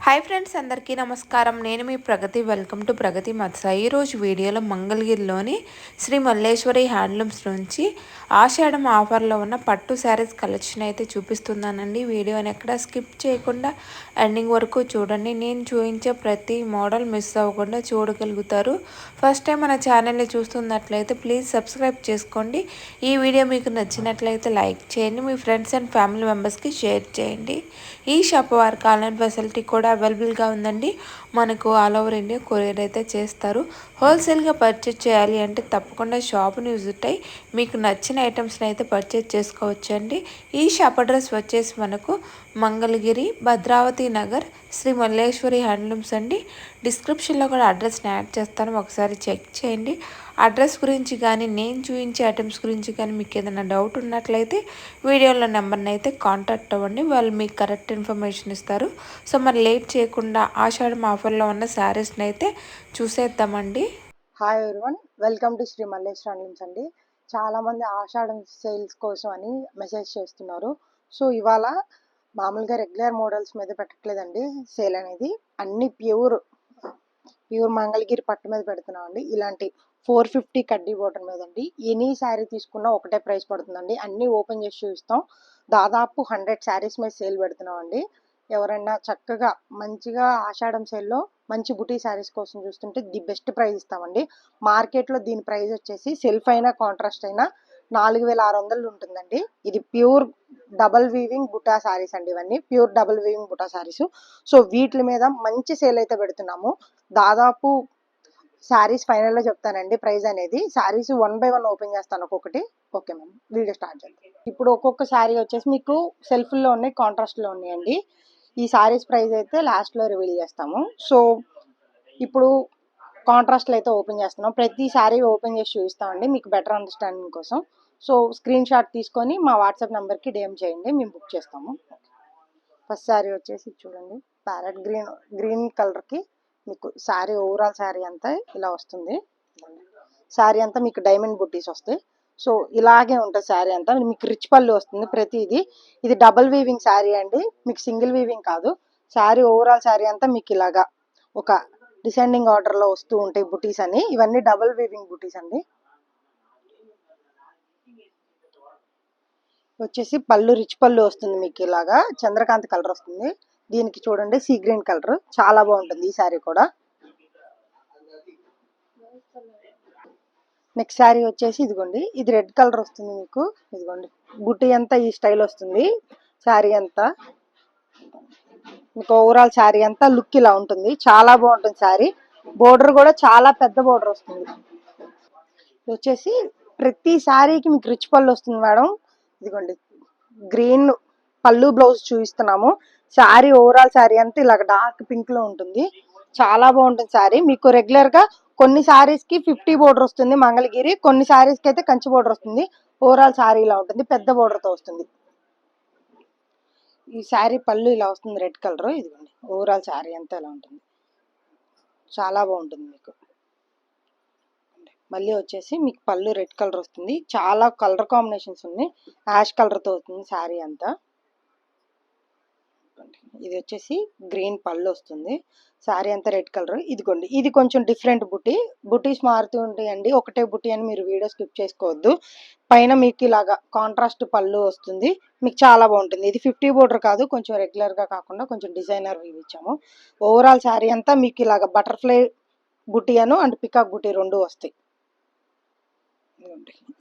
Hi friends, అందరికీ నమస్కారం. నేను మీ ప్రగతి. వెల్కమ్ టు ప్రగతి మత్స. ఈరోజు వీడియోలో మంగళగిరిలోని శ్రీ మల్లేశ్వరి హ్యాండ్లూమ్స్ నుంచి ఆషాఢం ఆఫర్లో ఉన్న పట్టు శారీస్ కలెక్షన్ అయితే చూపిస్తున్నానండి. వీడియోని ఎక్కడ స్కిప్ చేయకుండా ఎండింగ్ వరకు చూడండి. నేను చూపించే ప్రతి మోడల్ మిస్ అవ్వకుండా చూడగలుగుతారు. ఫస్ట్ టైం మన ఛానల్ని చూస్తున్నట్లయితే ప్లీజ్ సబ్స్క్రైబ్ చేసుకోండి. ఈ వీడియో మీకు నచ్చినట్లయితే లైక్ చేయండి. మీ ఫ్రెండ్స్ అండ్ ఫ్యామిలీ మెంబర్స్కి షేర్ చేయండి. ఈ షాప్ వారికి ఆన్లైన్ ఫెసిలిటీ కూడా అవైలబుల్గా ఉందండి. మనకు ఆల్ ఓవర్ ఇండియా కొరియర్ అయితే చేస్తారు. హోల్సేల్గా పర్చేజ్ చేయాలి అంటే తప్పకుండా షాప్ని విజిట్ అయ్యి మీకు నచ్చిన ఐటమ్స్ని అయితే పర్చేజ్ చేసుకోవచ్చండి. ఈ షాప్ అడ్రస్ వచ్చేసి మనకు మంగళగిరి, భద్రావతి నగర్, శ్రీ మల్లేశ్వరి హ్యాండ్లూమ్స్ అండి. డిస్క్రిప్షన్లో కూడా అడ్రస్ని యాడ్ చేస్తాను, ఒకసారి చెక్ చేయండి. అడ్రస్ గురించి కానీ నేను చూపించే ఐటమ్స్ గురించి కానీ మీకు ఏదైనా డౌట్ ఉన్నట్లయితే వీడియోలో నెంబర్ని అయితే కాంటాక్ట్ అవ్వండి. వాళ్ళు మీకు కరెక్ట్ ఇన్ఫర్మేషన్ ఇస్తారు. సో మరి లేట్ చేయకుండా ఆషాఢం ఆఫర్లో ఉన్న శారీస్ని అయితే చూసేద్దామండి. Hi everyone, welcome to Sri Malleswari handlooms అండి. చాలామంది ఆషాఢం సేల్స్ కోసం అని మెసేజ్ చేస్తున్నారు. సో ఇవాళ మామూలుగా రెగ్యులర్ మోడల్స్ మీద పెట్టట్లేదండి సేల్ అనేది. అన్ని ప్యూర్ మంగళగిరి పట్టు మీద పెడుతున్నాం అండి. ఇలాంటి 450 కడ్డీ బోర్డర్ మీద అండి. ఎనీ శారీ తీసుకున్నా ఒకటే ప్రైస్ పడుతుందండి. అన్నీ ఓపెన్ చేసి చూపిస్తాం. దాదాపు 100 శారీస్ మీద సేల్ పెడుతున్నాం అండి. ఎవరైనా చక్కగా మంచిగా ఆషాఢం సేల్లో మంచి బుటీ శారీస్ కోసం చూస్తుంటే ది బెస్ట్ ప్రైస్ ఇస్తామండి. మార్కెట్లో దీని ప్రైస్ వచ్చేసి సెల్ఫ్ అయినా కాంట్రాస్ట్ అయినా 4600 ఉంటుందండి. ఇది pure double weaving butta saris అండి. ఇవన్నీ pure double weaving butta saris. So వీటి మీద మంచి సేల్ అయితే పెడుతున్నాము. దాదాపు శారీస్ ఫైనల్లో చెప్తానండి ప్రైస్ అనేది. శారీస్ 1 by 1 ఓపెన్ చేస్తాను ఒక్కొక్కటి. ఓకే మ్యామ్, వీడియో స్టార్ట్ చేద్దాం. ఇప్పుడు ఒక్కొక్క శారీ వచ్చేసి మీకు సెల్ఫ్లో ఉన్నాయి, కాంట్రాస్ట్లో ఉన్నాయండి. ఈ శారీస్ ప్రైస్ అయితే లాస్ట్లో రివీల్ చేస్తాము. సో ఇప్పుడు కాంట్రాస్ట్లో అయితే ఓపెన్ చేస్తున్నాం. ప్రతి శారీ ఓపెన్ చేసి చూపిస్తామండి మీకు బెటర్ అండర్స్టాండింగ్ కోసం. సో స్క్రీన్ షాట్ తీసుకొని మా వాట్సాప్ నెంబర్కి డిఎం చేయండి, మేము బుక్ చేస్తాము. ఫస్ట్ శారీ వచ్చేసి చూడండి, ప్యారెట్ గ్రీన్ కలర్కి మీకు శారీ ఓవరాల్ శారీ అంతా ఇలా వస్తుంది. శారీ అంతా మీకు డైమండ్ బుట్టీస్ వస్తాయి. సో ఇలాగే ఉంటుంది శారీ అంతా. మీకు రిచ్ పళ్ళు వస్తుంది ప్రతిది. ఇది డబల్ వీవింగ్ శారీ అండి, మీకు సింగిల్ వీవింగ్ కాదు. శారీ ఓవరాల్ శారీ అంతా మీకు ఇలాగా ఒక డిసెండింగ్ ఆర్డర్లో వస్తూ ఉంటాయి బుటీస్ అని. ఇవన్నీ డబల్ వీవింగ్ బుటీస్ అండి. వచ్చేసి పళ్ళు రిచ్ పళ్ళు వస్తుంది మీకు ఇలాగా చంద్రకాంత్ కలర్ వస్తుంది. దీనికి చూడండి సీ గ్రీన్ కలర్, చాలా బాగుంటుంది ఈ శారీ కూడా. నెక్స్ట్ శారీ వచ్చేసి ఇదిగోండి, ఇది రెడ్ కలర్ వస్తుంది మీకు. ఇదిగోండి బుట్టి అంతా ఈ స్టైల్ వస్తుంది. శారీ అంతా మీకు ఓవరాల్ శారీ అంతా లుక్ ఇలా ఉంటుంది, చాలా బాగుంటుంది శారీ. బోర్డర్ కూడా చాలా పెద్ద బోర్డర్ వస్తుంది. వచ్చేసి ప్రతి శారీకి మీకు రిచ్ పళ్ళు వస్తుంది మేడం. ఇదిగోండి గ్రీన్ పళ్ళు బ్లౌజ్ చూపిస్తున్నాము. శారీ ఓవరాల్ శారీ అంతా ఇలాగ డార్క్ పింక్ లో ఉంటుంది, చాలా బాగుంటుంది శారీ. మీకు రెగ్యులర్ గా కొన్ని శారీస్ కి 50 బోర్డర్ వస్తుంది మంగళగిరి, కొన్ని శారీస్ కి అయితే కంచి బోర్డర్ వస్తుంది. ఓవరాల్ శారీ ఇలా ఉంటుంది, పెద్ద బోర్డర్ తో వస్తుంది. ఈ శారీ పళ్ళు ఇలా వస్తుంది రెడ్ కలర్. ఇదిగోండి ఓవరాల్ శారీ అంతా ఇలా ఉంటుంది, చాలా బాగుంటుంది మీకు. మళ్ళీ వచ్చేసి మీకు పళ్ళు రెడ్ కలర్ వస్తుంది, చాలా కలర్ కాంబినేషన్స్ ఉన్నాయి. యాష్ కలర్ తో వస్తుంది శారీ అంతా. ఇది వచ్చేసి గ్రీన్ పళ్ళు వస్తుంది, శారీ అంతా రెడ్ కలర్. ఇదిగోండి ఇది కొంచెం డిఫరెంట్ బుటీస్ మారుతూ ఉంటాయండి. ఒకటే బుటీ అని మీరు వీడియో స్కిప్ చేసుకోవద్దు. పైన మీకు ఇలాగా కాంట్రాస్ట్ పళ్ళు వస్తుంది, మీకు చాలా బాగుంటుంది. ఇది 50 బోర్డర్ కాదు, కొంచెం రెగ్యులర్ గా కాకుండా కొంచెం డిజైనర్ వ్యూ ఇచ్చాము. ఓవరాల్ శారీ అంతా మీకు ఇలాగా butterfly buti Anu and peacock బుటీ రెండు వస్తాయి.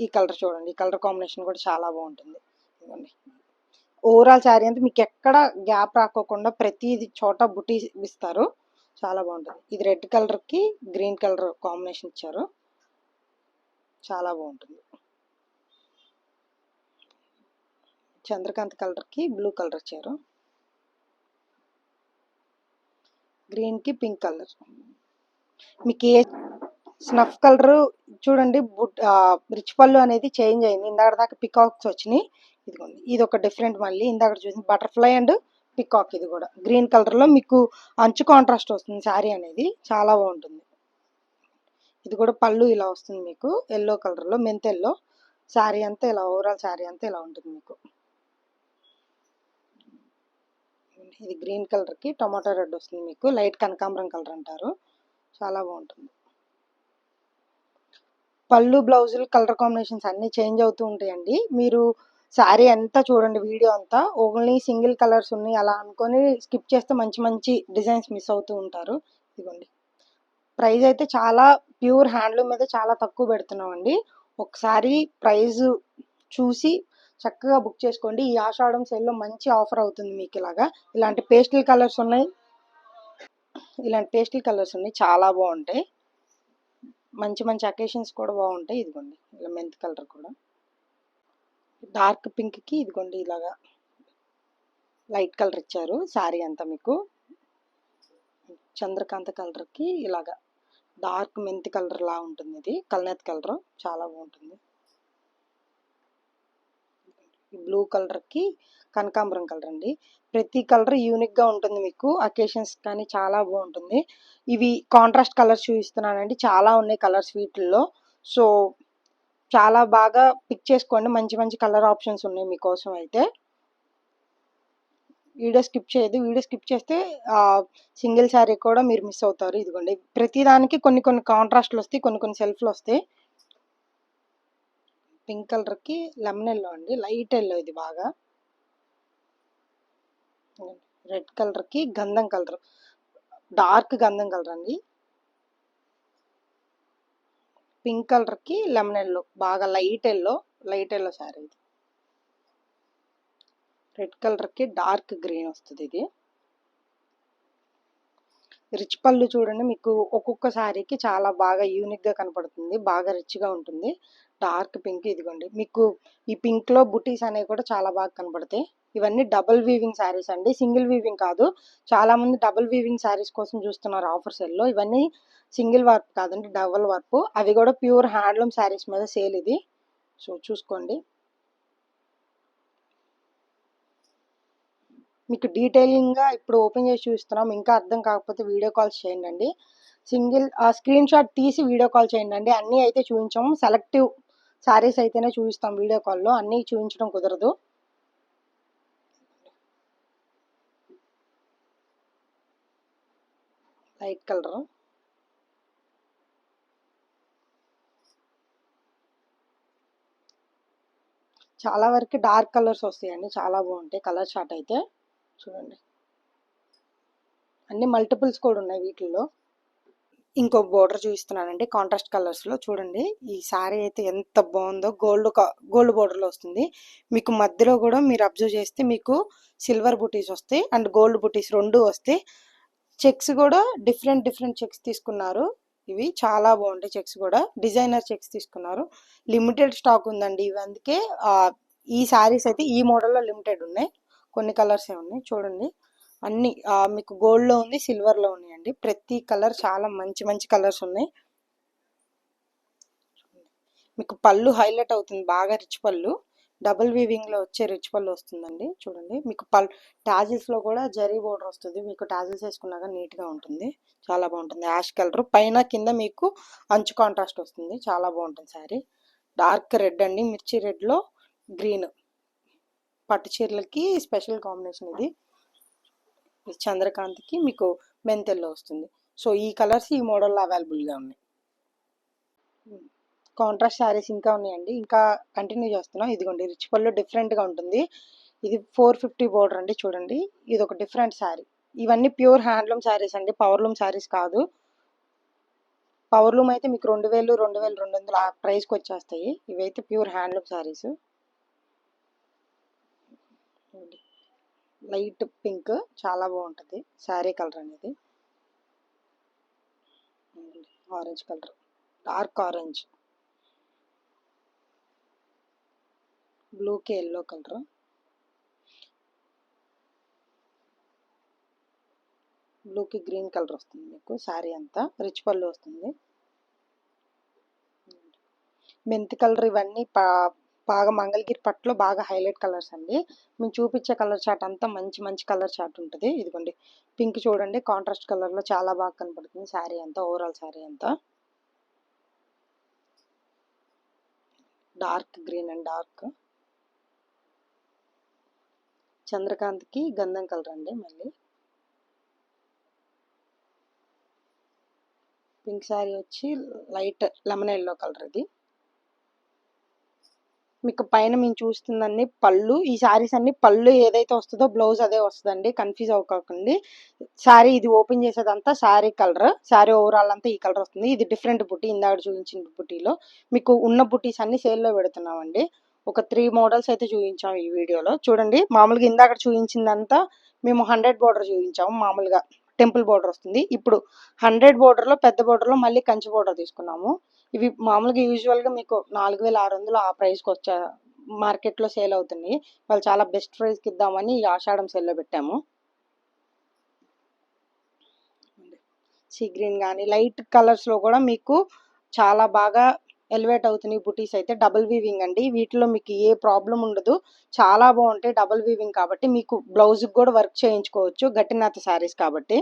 ఈ కలర్ చూడండి, ఈ కలర్ కాంబినేషన్ కూడా చాలా బాగుంటుంది. ఓవరాల్ శారీ అంతా మీకు ఎక్కడ గ్యాప్ రాకోకుండా ప్రతిది చోట బుటీ ఇస్తారు, చాలా బాగుంటుంది. ఇది రెడ్ కలర్ కి గ్రీన్ కలర్ కాంబినేషన్ ఇచ్చారు, చాలా బాగుంటుంది. చంద్రకాంత్ కలర్ కి బ్లూ కలర్ ఇచ్చారు, గ్రీన్ కి పింక్ కలర్. మీకు ఏ స్నఫ్ కలర్ చూడండి. రిచ్ పళ్ళు అనేది చేంజ్ అయింది, ఇందాక దాకా పికాక్స్ వచ్చినాయి. ఇదిగోండి ఇది ఒక డిఫరెంట్, మళ్ళీ ఇందాక చూసిన బటర్ఫ్లై అండ్ పికాక్. ఇది కూడా గ్రీన్ కలర్ లో మీకు అంచు కాంట్రాస్ట్ వస్తుంది శారీ అనేది, చాలా బాగుంటుంది. ఇది కూడా పళ్ళు ఇలా వస్తుంది మీకు ఎల్లో కలర్ లో, మెంతెల్లో. శారీ అంతా ఇలా ఓవరాల్ శారీ అంతా ఇలా ఉంటుంది మీకు. ఇది గ్రీన్ కలర్కి టొమాటో రెడ్ వస్తుంది, మీకు లైట్ కనకాంబరం కలర్ అంటారు, చాలా బాగుంటుంది. పళ్ళు బ్లౌజులు కలర్ కాంబినేషన్స్ అన్నీ చేంజ్ అవుతూ ఉంటాయండి. మీరు శారీ అంతా చూడండి, వీడియో అంతా ఓన్లీ సింగిల్ కలర్స్ ఉన్నాయి అలా అనుకొని స్కిప్ చేస్తే మంచి మంచి డిజైన్స్ మిస్ అవుతూ ఉంటారు. ఇదిగోండి, ప్రైస్ అయితే చాలా ప్యూర్ హ్యాండ్లూమ్ మీద చాలా తక్కువ పెడుతున్నామండి. ఒకసారి ప్రైస్ చూసి చక్కగా బుక్ చేసుకోండి. ఈ ఆషాఢం సేల్లో మంచి ఆఫర్ అవుతుంది మీకు. ఇలాంటి పేస్టల్ కలర్స్ ఉన్నాయి, చాలా బాగుంటాయి. మంచి మంచి అకేషన్స్ కూడా బాగుంటాయి. ఇదిగోండి ఇలా మెంత్ కలర్ కూడా, డార్క్ పింక్కి ఇదిగోండి ఇలాగా లైట్ కలర్ ఇచ్చారు. శారీ అంతా మీకు చంద్రకాంత కలర్కి ఇలాగా డార్క్ మెంతి కలర్ లా ఉంటుంది. ఇది కల్నేత్ కలర్, చాలా బాగుంటుంది. బ్లూ కలర్కి కనకాంబరం కలర్ అండి. ప్రతి కలర్ యూనిక్గా ఉంటుంది మీకు, అకేషన్స్ కానీ చాలా బాగుంటుంది. ఇవి కాంట్రాస్ట్ కలర్స్ చూపిస్తున్నానండి, చాలా ఉన్నాయి కలర్స్ వీటిల్లో. సో చాలా బాగా పిక్ చేసుకోండి, మంచి మంచి కలర్ ఆప్షన్స్ ఉన్నాయి మీకోసం. అయితే వీడియో స్కిప్ చేయదు, వీడియో స్కిప్ చేస్తే సింగిల్ శారీ కూడా మీరు మిస్ అవుతారు. ఇదిగోండి ప్రతిదానికి కొన్ని కొన్ని కాంట్రాస్ట్లు వస్తాయి, కొన్ని కొన్ని సెల్ఫ్లు వస్తాయి. పింక్ కలర్కి లెమన్ ఎల్లో అండి, లైట్ ఎల్లో ఇది బాగా. రెడ్ కలర్కి గంధం కలర్, డార్క్ గంధం కలర్ అండి. పింక్ కలర్కి లెమన్ ఎల్లో, బాగా లైట్ ఎల్లో శారీ ఇది. రెడ్ కలర్కి డార్క్ గ్రీన్ వస్తుంది. ఇది రిచ్ పళ్ళు చూడండి, మీకు ఒక్కొక్క శారీకి చాలా బాగా యూనిక్గా కనపడుతుంది, బాగా రిచ్గా ఉంటుంది. డార్క్ పింక్, ఇదిగోండి మీకు ఈ పింక్లో బుటీస్ అనేవి కూడా చాలా బాగా కనపడతాయి. ఇవన్నీ డబుల్ వీవింగ్ శారీస్ అండి, సింగిల్ వీవింగ్ కాదు. చాలామంది డబుల్ వీవింగ్ శారీస్ కోసం చూస్తున్నారు ఆఫర్ సెల్లో. ఇవన్నీ సింగిల్ వర్క్ కాదండి, డబుల్ వర్క్. అవి కూడా ప్యూర్ హ్యాండ్లూమ్ శారీస్ మీద సేల్ ఇది. సో చూసుకోండి. మీకు డీటెయిలింగ్గా ఇప్పుడు ఓపెన్ చేసి చూస్తున్నాం, ఇంకా అర్థం కాకపోతే వీడియో కాల్స్ చేయండి అండి. స్క్రీన్ షాట్ తీసి వీడియో కాల్ చేయండి అండి. అన్నీ అయితే చూపించాము, సెలెక్టివ్ శారీస్ అయితేనే చూపిస్తాం వీడియో కాల్లో, అన్నీ చూపించడం కుదరదు. లైట్ కలర్, చాలా వరకు డార్క్ కలర్స్ వస్తాయండి, చాలా బాగుంటాయి కలర్ చార్ట్ అయితే. చూడండి అన్ని మల్టిపుల్స్ కూడా ఉన్నాయి వీటిల్లో. ఇంకో బోర్డర్ చూపిస్తున్నానండి కాంట్రాస్ట్ కలర్స్లో. చూడండి ఈ శారీ అయితే ఎంత బాగుందో, గోల్డ్ బోర్డర్లో వస్తుంది. మీకు మధ్యలో కూడా మీరు అబ్జర్వ్ చేస్తే మీకు సిల్వర్ బుటీస్ వస్తాయి అండ్ గోల్డ్ బుటీస్ రెండు వస్తాయి. చెక్స్ కూడా డిఫరెంట్ చెక్స్ తీసుకున్నారు. ఇవి చాలా బాగుంటాయి, చెక్స్ కూడా డిజైనర్ చెక్స్ తీసుకున్నారు. లిమిటెడ్ స్టాక్ ఉందండి ఇవి, అందుకే ఈ శారీస్ అయితే ఈ మోడల్లో లిమిటెడ్ ఉన్నాయి, కొన్ని కలర్స్ ఉన్నాయి. చూడండి అన్ని మీకు గోల్డ్లో ఉంది, సిల్వర్లో ఉన్నాయండి. ప్రతి కలర్ చాలా మంచి మంచి కలర్స్ ఉన్నాయి. మీకు పళ్ళు హైలైట్ అవుతుంది, బాగా రిచ్ పళ్ళు, డబుల్ వీవింగ్లో వచ్చే రిచ్ పళ్ళు వస్తుందండి. చూడండి మీకు టాజిల్స్లో కూడా జరీ బోర్డర్ వస్తుంది, మీకు టాజిల్స్ వేసుకున్నాక నీట్గా ఉంటుంది, చాలా బాగుంటుంది. యాష్ కలర్ పైన కింద మీకు అంచు కాంట్రాస్ట్ వస్తుంది, చాలా బాగుంటుంది శారీ. డార్క్ రెడ్ అండి, మిర్చి రెడ్లో గ్రీన్, పట్టు చీరలకి స్పెషల్ కాంబినేషన్ ఇది. చంద్రకాంత్కి మీకు మెంతెల్లో వస్తుంది. సో ఈ కలర్స్ ఈ మోడల్లో అవైలబుల్గా ఉన్నాయి. కాంట్రాస్ట్ శారీస్ ఇంకా ఉన్నాయండి, ఇంకా కంటిన్యూ చేస్తున్నాం. ఇదిగోండి రిచ్ పళ్ళు డిఫరెంట్గా ఉంటుంది. ఇది 450 బోర్డర్ అండి. చూడండి ఇది ఒక డిఫరెంట్ శారీ. ఇవన్నీ ప్యూర్ హ్యాండ్లూమ్ శారీస్ అండి, పవర్లూమ్ శారీస్ కాదు. పవర్లూమ్ అయితే మీకు 2000 2200 ఆ ప్రైస్కి వచ్చేస్తాయి. ఇవైతే pure handloom saris. Light pink, చాలా బాగుంటుంది శారీ కలర్ అనేది. ఆరెంజ్ కలర్, డార్క్ ఆరెంజ్, బ్లూకి ఎల్లో కలర్, బ్లూకి గ్రీన్ కలర్ వస్తుంది. మీకు శారీ అంతా రిచ్ పళ్ళు వస్తుంది. మెంతి కలర్, ఇవన్నీ బాగా మంగళగిరి పట్టులో బాగా హైలైట్ కలర్స్ అండి. మేము చూపించే కలర్ చార్ట్ అంతా మంచి మంచి కలర్ చార్ట్ ఉంటుంది. ఇదిగోండి పింక్ చూడండి, కాంట్రాస్ట్ కలర్లో చాలా బాగా కనపడుతుంది శారీ అంతా, ఓవరాల్ శారీ అంతా. డార్క్ గ్రీన్ అండ్ డార్క్, చంద్రకాంత్కి గంధం కలర్ అండి. మళ్ళీ పింక్ శారీ వచ్చి లైట్ లెమన్ ఎల్లో కలర్. ఇది మీకు పైన మేము చూస్తుందండి పళ్ళు. ఈ శారీస్ అన్ని పళ్ళు ఏదైతే వస్తుందో బ్లౌజ్ అదే వస్తుందండి, కన్ఫ్యూజ్ అవ్వకండి. శారీ ఇది ఓపెన్ చేసేదంతా శారీ కలర్, శారీ ఓవరాల్ అంతా ఈ కలర్ వస్తుంది. ఇది డిఫరెంట్ బుట్టి, ఇందాక చూపించిన బుట్టీలో. మీకు ఉన్న బుట్టీస్ అన్ని సేల్లో పెడుతున్నామండి. ఒక 3 మోడల్స్ అయితే చూపించాం ఈ వీడియోలో. చూడండి, మామూలుగా ఇందాక చూపించిందంతా మేము 100 బోర్డర్ చూపించాము. మామూలుగా టెంపుల్ బోర్డర్ వస్తుంది. ఇప్పుడు 100 బోర్డర్లో పెద్ద బోర్డర్లో మళ్ళీ కంచి బోర్డర్ తీసుకున్నాము. ఇవి మామూలుగా యూజువల్గా మీకు 4600 ఆ ప్రైస్కి వచ్చా మార్కెట్లో సేల్ అవుతున్నాయి. వాళ్ళు చాలా బెస్ట్ ప్రైస్కి ఇద్దామని ఈ ఆషాఢం సేల్లో పెట్టాము. సీ గ్రీన్ కానీ లైట్ కలర్స్లో కూడా మీకు చాలా బాగా ఎలివేట్ అవుతున్నాయి బుటీస్ అయితే. డబుల్ వీవింగ్ అండి, వీటిలో మీకు ఏ ప్రాబ్లం ఉండదు. చాలా బాగుంటాయి డబుల్ వీవింగ్ కాబట్టి. మీకు బ్లౌజ్కి కూడా వర్క్ చేయించుకోవచ్చు, గట్టినాథ శారీస్ కాబట్టి.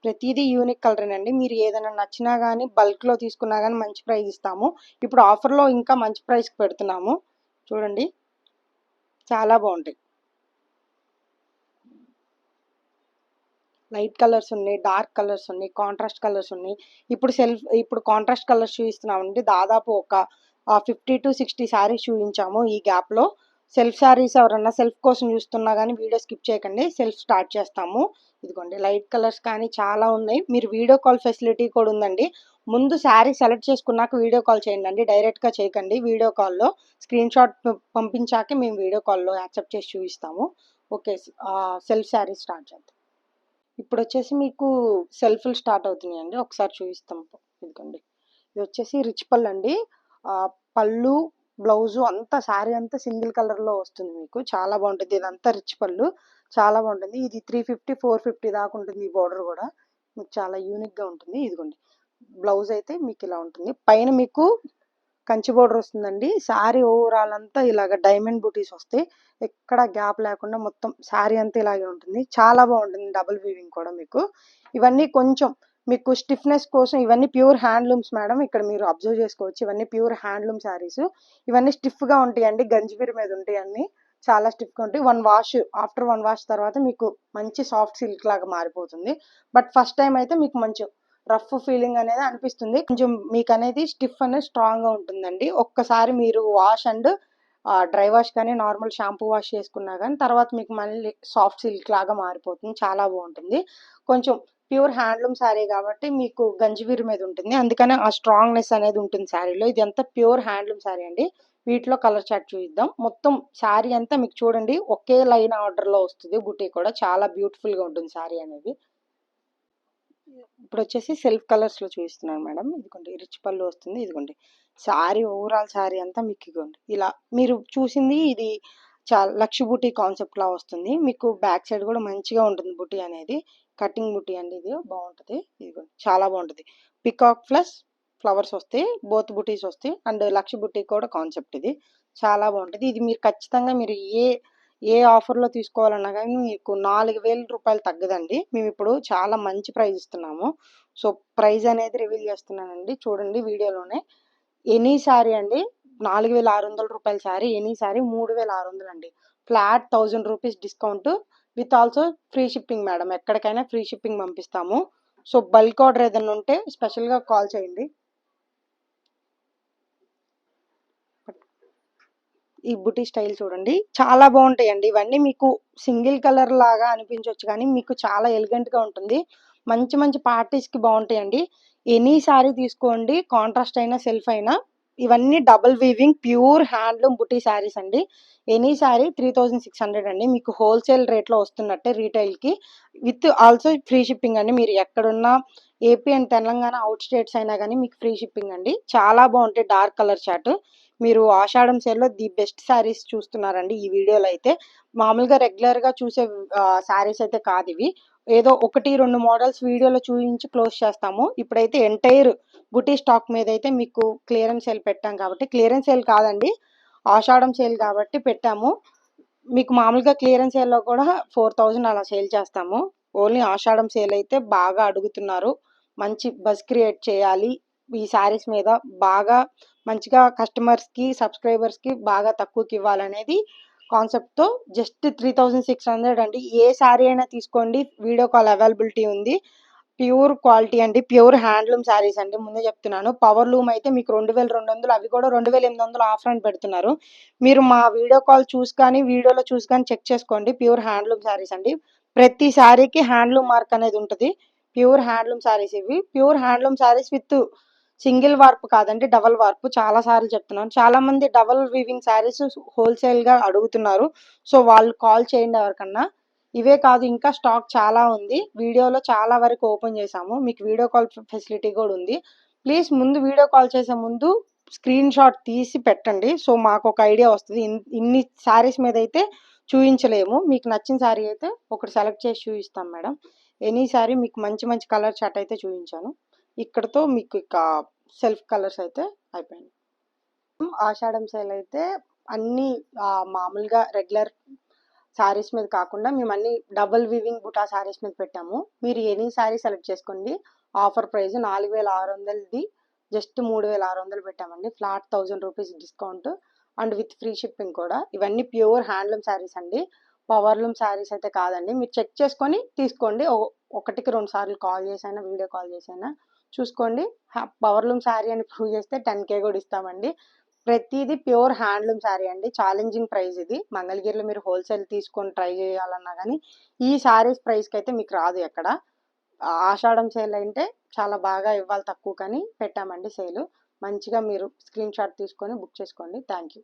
ప్రతిదీ యూనిక్ కలరేనండి. మీరు ఏదైనా నచ్చినా కానీ బల్క్లో తీసుకున్నా కానీ మంచి ప్రైస్ ఇస్తాము. ఇప్పుడు ఆఫర్లో ఇంకా మంచి ప్రైస్కి పెడుతున్నాము. చూడండి, చాలా బాగుంటాయి. లైట్ కలర్స్ ఉన్నాయి, డార్క్ కలర్స్ ఉన్నాయి, కాంట్రాస్ట్ కలర్స్ ఉన్నాయి. ఇప్పుడు కాంట్రాస్ట్ కలర్స్ చూపిస్తున్నామండి. దాదాపు ఒక 50 to 60 శారీస్ చూపించాము ఈ గ్యాప్లో. సెల్ఫ్ శారీస్ ఎవరన్నా సెల్ఫ్ కోసం చూస్తున్నా కానీ వీడియో స్కిప్ చేయకండి, సెల్ఫ్ స్టార్ట్ చేస్తాము. ఇదిగోండి లైట్ కలర్స్ కానీ చాలా ఉన్నాయి. మీరు వీడియో కాల్ ఫెసిలిటీ కూడా ఉందండి. ముందు శారీ సెలెక్ట్ చేసుకున్నాక వీడియో కాల్ చేయండి అండి, డైరెక్ట్గా చేయకండి. వీడియో కాల్లో స్క్రీన్ షాట్ పంపించాకే మేము వీడియో కాల్లో యాక్సెప్ట్ చేసి చూపిస్తాము. ఓకే, సెల్ఫ్ శారీ స్టార్ట్ చేద్దాం. ఇప్పుడు వచ్చేసి మీకు సెల్ఫ్లు స్టార్ట్ అవుతున్నాయండి, ఒకసారి చూపిస్తాం. ఇదిగోండి, ఇది వచ్చేసి రిచ్ పళ్ళు అండి. పళ్ళు బ్లౌజు అంతా శారీ అంతా సింగిల్ కలర్లో వస్తుంది. మీకు చాలా బాగుంటుంది. ఇదంతా రిచ్ పళ్ళు, చాలా బాగుంటుంది. ఇది 350 450 దాకా ఉంటుంది. ఈ బోర్డర్ కూడా మీకు చాలా యూనిక్గా ఉంటుంది. ఇదిగోండి, బ్లౌజ్ అయితే మీకు ఇలా ఉంటుంది. పైన మీకు కంచి బోర్డర్ వస్తుందండి. శారీ ఓవరాల్ అంతా ఇలాగ డైమండ్ బూటీస్ వస్తాయి. ఎక్కడ గ్యాప్ లేకుండా మొత్తం శారీ అంతా ఇలాగే ఉంటుంది. చాలా బాగుంటుంది. డబుల్ వీవింగ్ కూడా మీకు. ఇవన్నీ కొంచెం మీకు స్టిఫ్నెస్ కోసం, ఇవన్నీ ప్యూర్ హ్యాండ్లూమ్స్ మేడం. ఇక్కడ మీరు అబ్జర్వ్ చేసుకోవచ్చు, ఇవన్నీ ప్యూర్ హ్యాండ్లూమ్ శారీస్. ఇవన్నీ స్టిఫ్గా ఉంటాయండి, గంజిబీర్ మీద ఉంటాయి అన్ని. చాలా స్టిఫ్గా ఉంటాయి. ఆఫ్టర్ 1 వాష్ తర్వాత మీకు మంచి సాఫ్ట్ సిల్క్ లాగా మారిపోతుంది. బట్ ఫస్ట్ టైం అయితే మీకు మంచి రఫ్ ఫీలింగ్ అనేది అనిపిస్తుంది. కొంచెం మీకు అనేది స్టిఫ్ అనేది స్ట్రాంగ్గా ఉంటుందండి. ఒక్కసారి మీరు వాష్ అండ్ డ్రై వాష్ కానీ నార్మల్ షాంపూ వాష్ చేసుకున్నా కానీ తర్వాత మీకు మళ్ళీ సాఫ్ట్ సిల్క్ లాగా మారిపోతుంది. చాలా బాగుంటుంది. కొంచెం ప్యూర్ హ్యాండ్లూమ్ శారీ కాబట్టి మీకు గంజిబీర్ మీద ఉంటుంది, అందుకనే ఆ స్ట్రాంగ్నెస్ అనేది ఉంటుంది శారీలో. ఇది అంతా ప్యూర్ హ్యాండ్లూమ్ శారీ అండి. వీటిలో కలర్ చార్ట్ చూద్దాం. మొత్తం శారీ అంతా మీకు చూడండి ఒకే లైన్ ఆర్డర్లో వస్తుంది. బుటీ కూడా చాలా బ్యూటిఫుల్గా ఉంటుంది శారీ అనేది. ఇప్పుడు వచ్చేసి సెల్ఫ్ కలర్స్లో చూపిస్తున్నాను మేడం. ఇదిగోండి రిచ్ పళ్ళు వస్తుంది. ఇదిగోండి శారీ ఓవరాల్ శారీ అంతా మీకు ఇదిగోండి ఇలా మీరు చూసింది. ఇది చాలా లక్ష బుటీ కాన్సెప్ట్ లా వస్తుంది. మీకు బ్యాక్ సైడ్ కూడా మంచిగా ఉంటుంది బుటీ అనేది. కటింగ్ బుటీ అండి, ఇది బాగుంటుంది. ఇదిగోండి చాలా బాగుంటుంది. పికాక్ ప్లస్ ఫ్లవర్స్ వస్తాయి, బోత్ బుటీస్ వస్తాయి. అండ్ లక్ష బుటీ కూడా కాన్సెప్ట్ ఇది చాలా బాగుంటుంది. ఇది మీరు ఖచ్చితంగా మీరు ఏ ఆఫర్లో తీసుకోవాలన్నా కానీ మీకు 4000 రూపాయలు తగ్గదండి. మేము ఇప్పుడు చాలా మంచి ప్రైస్ ఇస్తున్నాము. సో ప్రైస్ అనేది రివీల్ చేస్తున్నానండి, చూడండి వీడియోలోనే. ఎనీ శారీ అండి 4600 రూపాయల శారీ, ఎనీ శారీ 3600 అండి. Flat 1000 rupees discount with also free shipping madam. ఎక్కడికైనా ఫ్రీ షిప్పింగ్ పంపిస్తాము. సో బల్క్ ఆర్డర్ ఏదైనా ఉంటే స్పెషల్గా కాల్ చేయండి. ఈ బుటీ స్టైల్ చూడండి, చాలా బాగుంటాయండి. ఇవన్నీ మీకు సింగిల్ కలర్ లాగా అనిపించవచ్చు కానీ మీకు చాలా ఎలిగెంట్గా ఉంటుంది. మంచి మంచి పార్టీస్కి బాగుంటాయండి. ఎనీ శారీ తీసుకోండి, కాంట్రాస్ట్ అయినా సెల్ఫ్ అయినా. ఇవన్నీ డబుల్ వీవింగ్ ప్యూర్ హ్యాండ్లూమ్ బుటీ శారీస్ అండి. ఎనీ శారీ 3600 అండి. మీకు హోల్సేల్ రేట్లో వస్తున్నట్టే రీటైల్కి, విత్ ఆల్సో ఫ్రీ షిప్పింగ్ అండి. మీరు ఎక్కడున్నా AP and Telangana out states అయినా కానీ మీకు ఫ్రీ షిప్పింగ్ అండి. చాలా బాగుంటాయి. Dark colour chart. మీరు ఆషాఢం సేల్లో ది బెస్ట్ శారీస్ చూస్తున్నారండి ఈ వీడియోలో అయితే. మామూలుగా రెగ్యులర్గా చూసే శారీస్ అయితే కాదు ఇవి. ఏదో 1-2 మోడల్స్ వీడియోలో చూపించి క్లోజ్ చేస్తాము. ఇప్పుడైతే ఎంటైర్ బుటీ స్టాక్ మీద అయితే మీకు క్లియరెన్స్ సేల్ పెట్టాం కాబట్టి, క్లియరెన్స్ సేల్ కాదండి ఆషాఢం సేల్ కాబట్టి పెట్టాము. మీకు మామూలుగా క్లియరెన్స్ సేల్లో కూడా 4000 అలా సేల్ చేస్తాము. ఓన్లీ ఆషాఢం సేల్ అయితే బాగా అడుగుతున్నారు. మంచి బజ్ క్రియేట్ చేయాలి ఈ శారీస్ మీద, బాగా మంచిగా కస్టమర్స్కి సబ్స్క్రైబర్స్కి బాగా తక్కువకి ఇవ్వాలనేది కాన్సెప్ట్తో జస్ట్ 3600 అండి. ఏ శారీ అయినా తీసుకోండి, వీడియో కాల్ అవైలబిలిటీ ఉంది. ప్యూర్ క్వాలిటీ అండి, ప్యూర్ హ్యాండ్లూమ్ శారీస్ అండి. ముందే చెప్తున్నాను, పవర్ లూమ్ అయితే మీకు 2200, అవి కూడా 2800 ఆఫర్ అని పెడుతున్నారు. మీరు మా వీడియో కాల్ చూసి కానీ వీడియోలో చూసి కానీ చెక్ చేసుకోండి. ప్యూర్ హ్యాండ్లూమ్ శారీస్ అండి. ప్రతి శారీకి హ్యాండ్లూమ్ మార్క్ అనేది ఉంటుంది. ప్యూర్ హ్యాండ్లూమ్ శారీస్ ఇవి. Pure handloom saris with single warp కాదండి, డబల్ వార్ప్. చాలా సార్లు చెప్తున్నాను, చాలా మంది డబల్ వీవింగ్ శారీస్ హోల్సేల్గా అడుగుతున్నారు. సో వాళ్ళు కాల్ చేయండి ఎవరికన్నా. ఇవే కాదు, ఇంకా స్టాక్ చాలా ఉంది. వీడియోలో చాలా వరకు ఓపెన్ చేసాము, మీకు వీడియో కాల్ ఫెసిలిటీ కూడా ఉంది. ప్లీజ్ ముందు వీడియో కాల్ చేసే ముందు స్క్రీన్ షాట్ తీసి పెట్టండి. సో మాకు ఒక ఐడియా వస్తుంది. ఇన్ని శారీస్ మీద అయితే చూపించలేము. మీకు నచ్చిన శారీ అయితే ఒకటి సెలెక్ట్ చేసి చూపిస్తాం మేడం. ఎనీ శారీ మీకు మంచి మంచి కలర్ చార్ట్ అయితే చూపించాను. ఇక్కడతో మీకు ఇక సెల్ఫ్ కలర్స్ అయితే అయిపోయింది. ఆషాఢం సేల్ అయితే అన్ని మామూలుగా రెగ్యులర్ శారీస్ మీద కాకుండా మేము అన్ని డబుల్ వీవింగ్ బుటా శారీస్ మీద పెట్టాము. మీరు ఎనీ శారీ సెలెక్ట్ చేసుకోండి. ఆఫర్ ప్రైస్ 4600ది జస్ట్ 3600 పెట్టామండి. Flat 1000 rupees discount and with free shipping కూడా. ఇవన్నీ ప్యూర్ హ్యాండ్లూమ్ శారీస్ అండి, పవర్లూమ్ శారీస్ అయితే కాదండి. మీరు చెక్ చేసుకొని తీసుకోండి. ఒకటికి 2 సార్లు కాల్ చేసైనా వీడియో కాల్ చేసైనా చూసుకోండి. పవర్లూమ్ శారీ అని ప్రూవ్ చేస్తే 10K కూడా ఇస్తామండి. ప్రతిదీ ప్యూర్ హ్యాండ్లూమ్ శారీ అండి. ఛాలెంజింగ్ ప్రైస్ ఇది. మంగళగిరిలో మీరు హోల్సేల్ తీసుకొని ట్రై చేయాలన్నా కానీ ఈ శారీస్ ప్రైస్కి అయితే మీకు రాదు ఎక్కడ. ఆషాఢం సేల్ అంటే చాలా బాగా ఇవ్వాలి, తక్కువ కానీ పెట్టామండి సేల్. మంచిగా మీరు స్క్రీన్ షాట్ తీసుకొని బుక్ చేసుకోండి. Thank you.